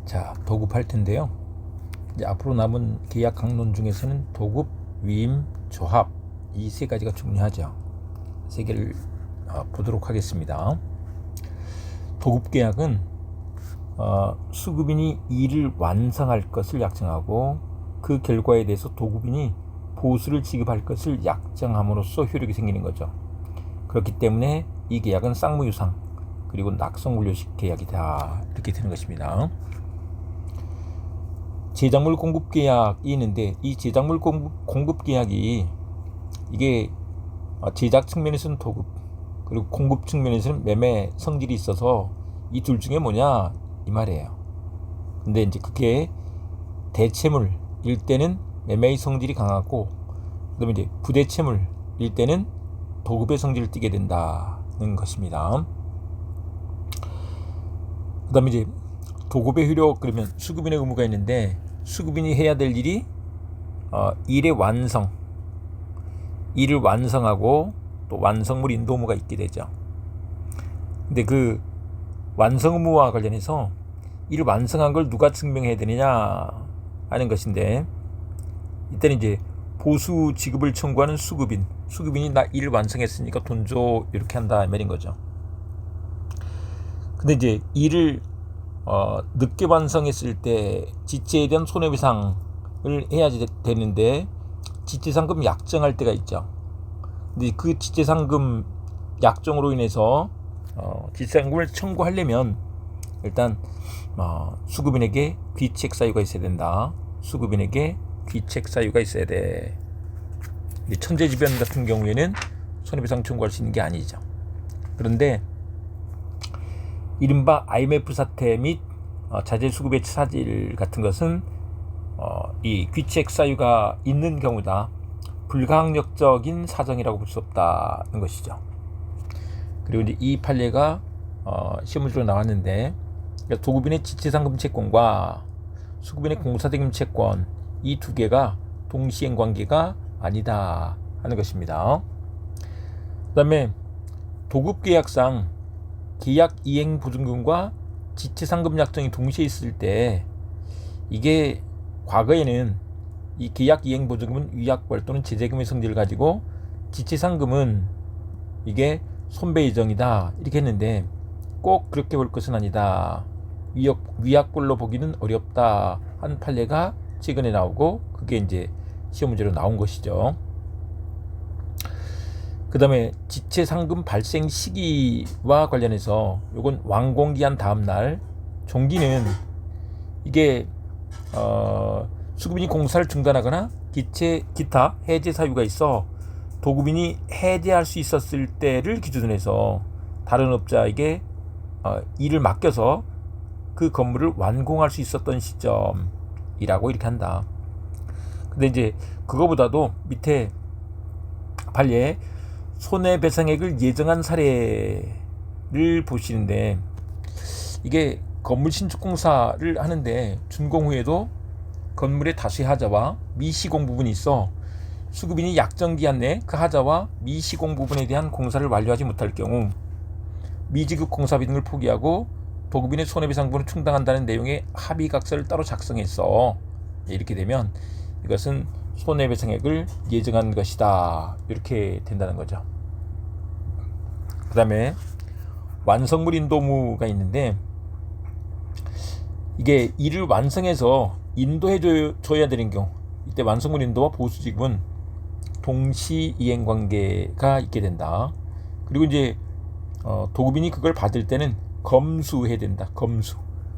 자, 도급할 텐데요. 이제 앞으로 남은 계약 강론 중에서는 도급, 위임, 조합 이 세 가지가 중요하죠. 세 개를 보도록 하겠습니다. 도급 계약은 수급인이 일을 완성할 것을 약정하고 그 결과에 대해서 도급인이 보수를 지급할 것을 약정함으로써 효력이 생기는 거죠. 그렇기 때문에 이 계약은 쌍무유상 그리고 낙성분료식 계약이다 이렇게 되는 것입니다. 제작물 공급 계약이 있는데 이 제작물 공급 계약이 이게 제작 측면에서는 도급 그리고 공급 측면에서는 매매 성질이 있어서 이 둘 중에 뭐냐 이 말이에요. 근데 이제 그게 대체물일 때는 매매의 성질이 강하고 그다음에 이제 부대체물일 때는 도급의 성질을 띠게 된다는 것입니다. 그다음에 이제 도급의 효력 그러면 수급인의 의무가 있는데 수급인이 해야 될 일이 일의 완성, 일을 완성하고 또 완성물 인도 의무가 있게 되죠. 근데 그 완성 의무와 관련해서 일을 완성한 걸 누가 증명해야 되느냐 하는 것인데 이때는 이제 보수 지급을 청구하는 수급인이 나 일을 완성했으니까 돈 줘 이렇게 한다 말인 거죠. 근데 이제 일을 늦게 완성했을 때 지체에 대한 손해배상을 해야지 되는데 지체상금 약정할 때가 있죠. 근데 그 지체상금 약정으로 인해서 지체상금을 청구하려면 일단 수급인에게 귀책 사유가 있어야 된다. 수급인에게 귀책 사유가 있어야 돼. 천재지변 같은 경우에는 손해배상 청구할 수 있는 게 아니죠. 그런데 이른바 IMF 사태 및 자재 수급의 차질 같은 것은 이 귀책 사유가 있는 경우다. 불가항력적인 사정이라고 볼 수 없다는 것이죠. 그리고 이제 이 판례가 시험 문제로 나왔는데 그러니까 도급인의 지체상금 채권과 수급인의 공사대금 채권 이 두 개가 동시행 관계가 아니다 하는 것입니다. 그 다음에 도급계약상 계약 이행 보증금과 지체상금 약정이 동시에 있을 때 이게 과거에는 이 계약 이행 보증금은 위약벌 또는 제재금의 성질을 가지고 지체상금은 이게 손배 예정이다 이렇게 했는데 꼭 그렇게 볼 것은 아니다. 위약벌로 보기는 어렵다 한 판례가 최근에 나오고 그게 이제 시험 문제로 나온 것이죠. 그 다음에 지체상금 발생 시기와 관련해서 이건 완공기한 다음날 종기는 이게 수급인이 공사를 중단하거나 기타 해제 사유가 있어 도급인이 해제할 수 있었을 때를 기준으로 해서 다른 업자에게 일을 맡겨서 그 건물을 완공할 수 있었던 시점이라고 이렇게 한다. 근데 이제 그거보다도 밑에 판례에 손해배상액을 예정한 사례를 보시는데 이게 건물 신축 공사를 하는데 준공 후에도 건물의 다수의 하자와 미시공 부분이 있어 수급인이 약정기한 내 그 하자와 미시공 부분에 대한 공사를 완료하지 못할 경우 미지급 공사비 등을 포기하고 도급인의 손해배상분을 충당한다는 내용의 합의각서를 따로 작성했어. 이렇게 되면 이것은 손해배상액을 예정한 것이다 이렇게 된다는 거죠. 그 다음에 완성물 인도무가 있는데 이게 일을 완성해서 인도해 줘야 되는 경우 이때 완성물 인도와 보수지급은 동시 이행 관계가 있게 된다. 그리고 이제 도급인이 그걸 받을 때는 검수해야 된다.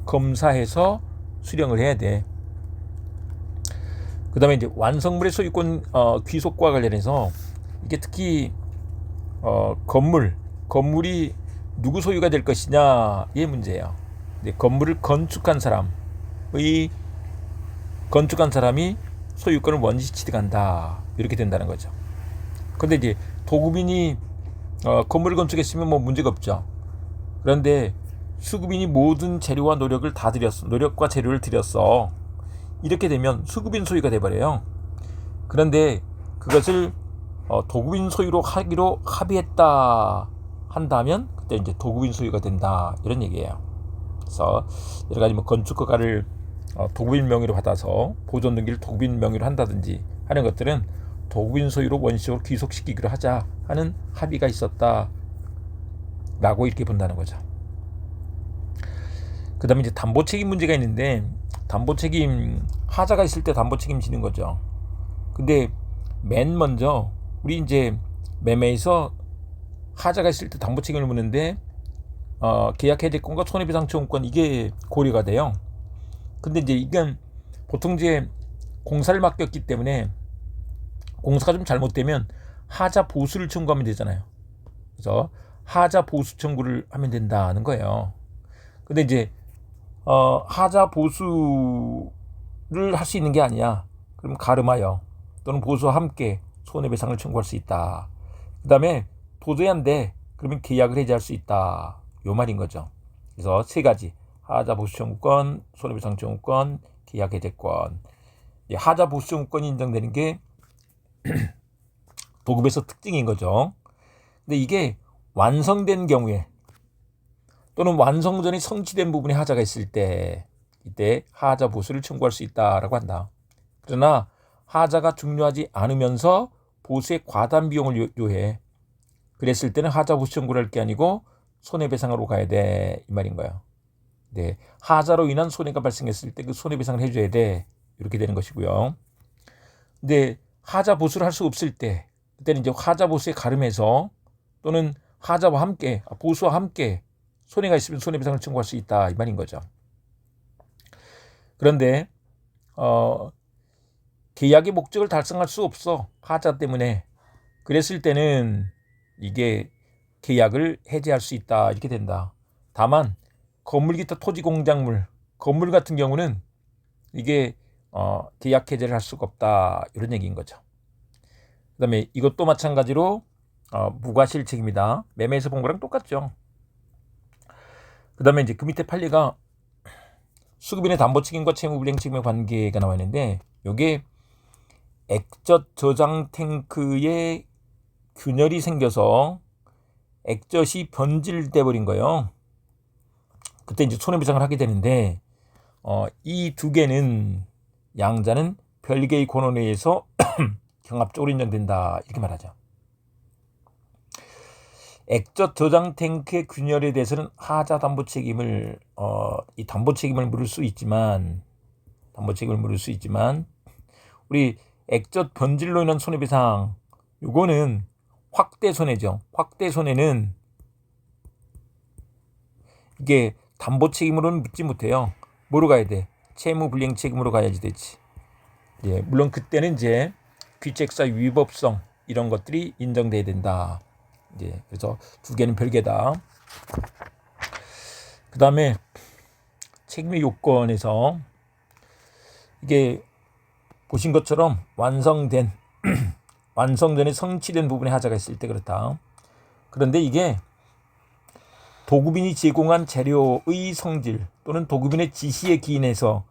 검사해서 수령을 해야 돼. 그 다음에 이제 완성물의 소유권 귀속과 관련해서 이게 특히 건물이 누구 소유가 될 것이냐의 문제예요. 건물을 건축한 사람이 소유권을 원시 취득한다 이렇게 된다는 거죠. 그런데 이제 도급인이 건물을 건축했으면 뭐 문제가 없죠. 그런데 수급인이 모든 재료와 노력과 재료를 들였어. 이렇게 되면 수급인 소유가 돼버려요. 그런데 그것을 도급인 소유로 하기로 합의했다 한다면 그때 이제 도급인 소유가 된다 이런 얘기예요. 그래서 여러 가지 뭐 건축허가를 도급인 명의로 받아서 보존 등기를 도급인 명의로 한다든지 하는 것들은 도급인 소유로 원시적으로 귀속시키기로 하자 하는 합의가 있었다라고 이렇게 본다는 거죠. 그 다음에 이제 담보책임 문제가 있는데, 담보책임, 하자가 있을 때 담보책임 지는 거죠. 근데 맨 먼저 우리 이제 매매에서 하자가 있을 때 담보책임을 묻는데 계약 해제권과 손해배상 청구권 이게 고려가 돼요. 근데 이제 이건 보통 이제 공사를 맡겼기 때문에 공사가 좀 잘못되면 하자 보수를 청구하면 되잖아요. 그래서 하자 보수 청구를 하면 된다는 거예요. 근데 이제 하자 보수를 할 수 있는 게 아니야. 그럼 가름하여 또는 보수와 함께 손해배상을 청구할 수 있다. 그 다음에 도저히 안 돼. 그러면 계약을 해지할 수 있다. 요 말인 거죠. 그래서 세 가지: 하자 보수 청구권, 손해배상 청구권, 계약 해제권. 하자 보수 청구권이 인정되는 게 도급에서 특징인 거죠. 근데 이게 완성된 경우에 또는 완성 전에 성취된 부분에 하자가 있을 때 이때 하자 보수를 청구할 수 있다라고 한다. 그러나 하자가 중요하지 않으면서 보수의 과단 비용을 요해. 그랬을 때는 하자 보수 청구를 할 게 아니고 손해배상으로 가야 돼, 이 말인 거예요. 네, 하자로 인한 손해가 발생했을 때 그 손해배상을 해줘야 돼, 이렇게 되는 것이고요. 근데 하자 보수를 할 수 없을 때, 그때는 이제 하자 보수에 가름해서 또는 하자와 함께, 보수와 함께 손해가 있으면 손해배상을 청구할 수 있다, 이 말인 거죠. 그런데 계약의 목적을 달성할 수 없어, 하자 때문에. 그랬을 때는 이게 계약을 해지할 수 있다, 이렇게 된다. 다만 건물 기타 토지 공작물, 건물 같은 경우는 이게 계약 해제를 할 수가 없다, 이런 얘기인 거죠. 그 다음에 이것도 마찬가지로 무과실책입니다. 매매에서 본 거랑 똑같죠. 그 다음에 이제 그 밑에 판례가 수급인의 담보책임과 채무불이행 책임의 관계가 나와 있는데, 이게 액젓 저장 탱크에 균열이 생겨서 액젓이 변질돼 버린 거예요. 그때 이제 손해배상을 하게 되는데, 이 두 개는 양자는 별개의 권원에 의해서 경합적으로 인정된다, 이렇게 말하죠. 액젓 저장 탱크의 균열에 대해서는 하자 담보 책임을 이 담보 책임을 물을 수 있지만 우리 액젓 변질로 인한 손해배상, 요거는 확대 손해죠. 확대 손해는 이게 담보 책임으로는 묻지 못해요. 뭐로 가야 돼? 채무 불이행 책임으로 가야지 되지. 예, 물론 그때는 이제 귀책사 위법성 이런 것들이 인정돼야 된다. 예, 그래서 두 개는 별개다. 그 다음에 책임의 요건에서 이게 보신 것처럼 완성된 완성 전에 성취된 부분에 하자가 있을 때 그렇다. 그런데 이게 도급인이 제공한 재료의 성질 또는 도급인의 지시에 기인해서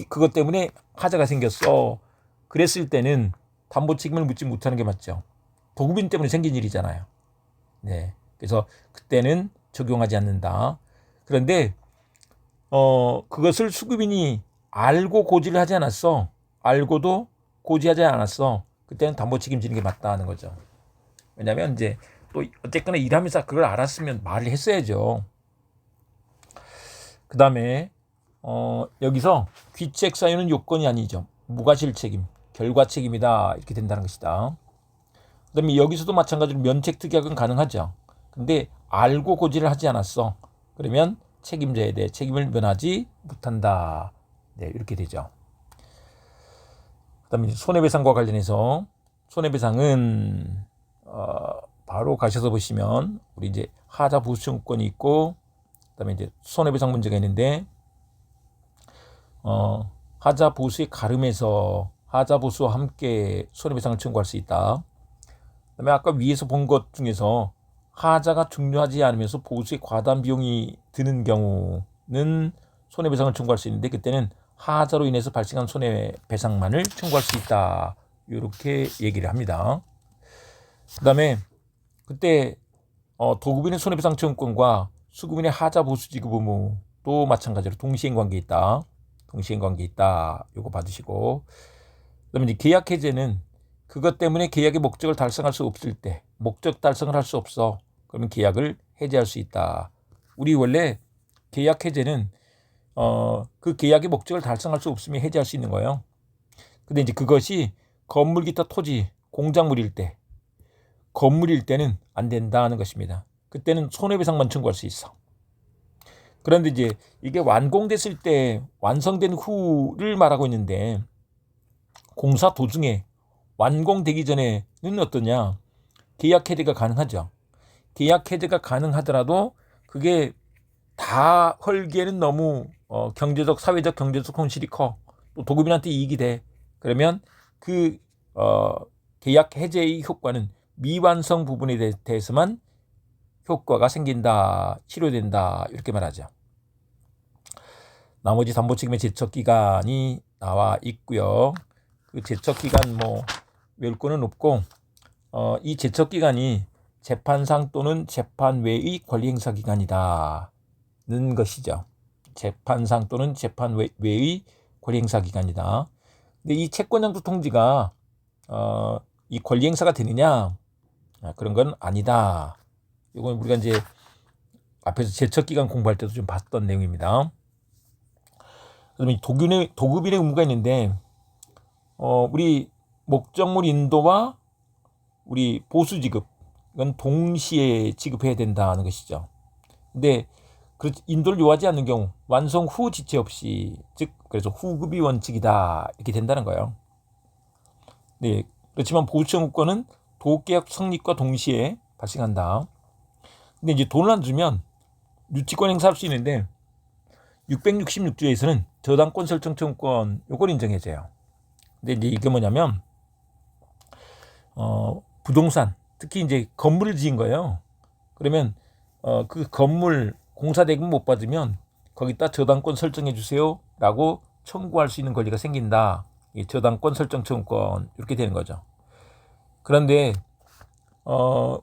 그것 때문에 하자가 생겼어. 그랬을 때는 담보 책임을 묻지 못하는 게 맞죠. 도급인 때문에 생긴 일이잖아요. 네, 그래서 그때는 적용하지 않는다. 그런데 그것을 수급인이 알고 고지를 하지 않았어. 알고도 고지하지 않았어. 그때는 담보 책임지는 게 맞다는 거죠. 왜냐하면 이제 또 어쨌거나 일하면서 그걸 알았으면 말을 했어야죠. 그 다음에 여기서 귀책 사유는 요건이 아니죠. 무과실 책임, 결과 책임이다, 이렇게 된다는 것이다. 그 다음에 여기서도 마찬가지로 면책 특약은 가능하죠. 근데 알고 고지를 하지 않았어. 그러면 책임져야 돼. 책임을 면하지 못한다. 네, 이렇게 되죠. 그 다음에 손해배상과 관련해서 손해배상은 바로 가셔서 보시면 우리 이제 하자 보수 청구권이 있고, 그다음에 이제 손해배상 문제가 있는데, 하자 보수의 가름에서 하자 보수와 함께 손해배상을 청구할 수 있다. 그다음에 아까 위에서 본 것 중에서 하자가 중요하지 않으면서 보수의 과단 비용이 드는 경우는 손해배상을 청구할 수 있는데, 그때는 하자로 인해서 발생한 손해배상만을 청구할 수 있다, 이렇게 얘기를 합니다. 그 다음에 그때 도급인의 손해배상 청구권과 수급인의 하자 보수 지급 의무도 마찬가지로 동시행관계에 있다. 동시행관계에 있다. 요거 받으시고, 그다음에 이제 계약 해제는 그것 때문에 계약의 목적을 달성할 수 없을 때, 목적 달성을 할 수 없어. 그러면 계약을 해제할 수 있다. 우리 원래 계약 해제는 그 계약의 목적을 달성할 수 없으면 해제할 수 있는 거예요. 근데 이제 그것이 건물 기타 토지, 공작물일 때, 건물일 때는 안 된다는 것입니다. 그때는 손해배상만 청구할 수 있어. 그런데 이제 이게 완공됐을 때 완성된 후를 말하고 있는데, 공사 도중에 완공되기 전에는 어떠냐? 계약 해제가 가능하죠. 계약 해제가 가능하더라도 그게 다 헐기에는 너무 경제적, 사회적, 경제적 손실이 커. 또 도급인한테 이익이 돼. 그러면 그 계약 해제의 효과는 미완성 부분에 대해서만 효과가 생긴다, 치료된다 이렇게 말하죠. 나머지 담보 책임의 제척 기간이 나와 있고요. 그 제척 기간 외울 거는 없고, 이 제척 기간이 재판상 또는 재판 외의 권리 행사 기간이다는 것이죠. 재판상 또는 재판 외의 권리 행사 기간이다. 근데 이 채권장부 통지가 이 권리 행사가 되느냐? 그런 건 아니다. 이건 우리가 이제 앞에서 제척 기간 공부할 때도 좀 봤던 내용입니다. 그다음에 도급인의 의무가 있는데, 우리 목적물 인도와 우리 보수 지급, 이건 동시에 지급해야 된다는 것이죠. 근데 인도를 요하지 않는 경우 완성 후 지체 없이, 즉 그래서 후급이 원칙이다 이렇게 된다는 거예요. 네, 그렇지만 보수 청구권은 도계약 성립과 동시에 발생한다. 근데 이제 돈을 안 주면 유치권 행사할 수 있는데 666조에서는 저당권 설정 청구권 요걸 인정해줘요. 근데 이제 이게 뭐냐면 부동산, 특히 이제 건물을 지은 거예요. 그러면 그 건물 공사 대금 못 받으면 거기다 저당권 설정해 주세요라고 청구할 수 있는 권리가 생긴다. 이 저당권 설정 청구권 이렇게 되는 거죠. 그런데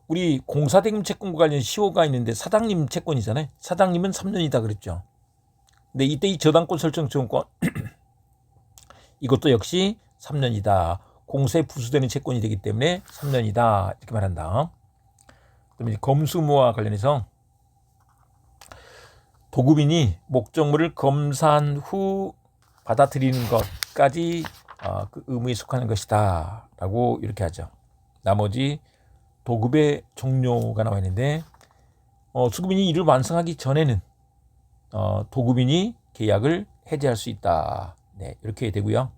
우리 공사 대금 채권과 관련 시효가 있는데 사장님 채권이잖아요. 사장님은 3년이다 그랬죠. 근데 이때 이 저당권 설정 청구권 이것도 역시 3년이다. 공사에 부수되는 채권이 되기 때문에 3년이다 이렇게 말한다. 그다음에 검수무와 관련해서 도급인이 목적물을 검사한 후 받아들이는 것까지 그 의무에 속하는 것이다 라고 이렇게 하죠. 나머지 도급의 종료가 나와 있는데, 수급인이 이를 완성하기 전에는 도급인이 계약을 해제할 수 있다. 네, 이렇게 되고요.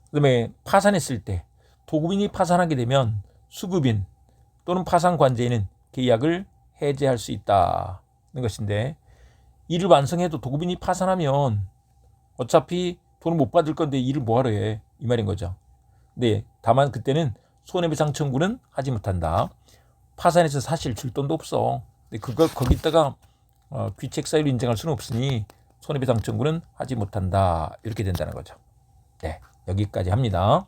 그다음에 파산했을 때 도급인이 파산하게 되면 수급인 또는 파산관제인은 계약을 해제할 수 있다는 것인데, 일을 완성해도 도급인이 파산하면 어차피 돈을 못 받을 건데 일을 뭐하러 해 이 말인 거죠. 네, 다만 그때는 손해배상 청구는 하지 못한다. 파산해서 사실 줄 돈도 없어. 근데 그걸 거기다가 귀책 사유를 인정할 수는 없으니 손해배상 청구는 하지 못한다 이렇게 된다는 거죠. 네, 여기까지 합니다.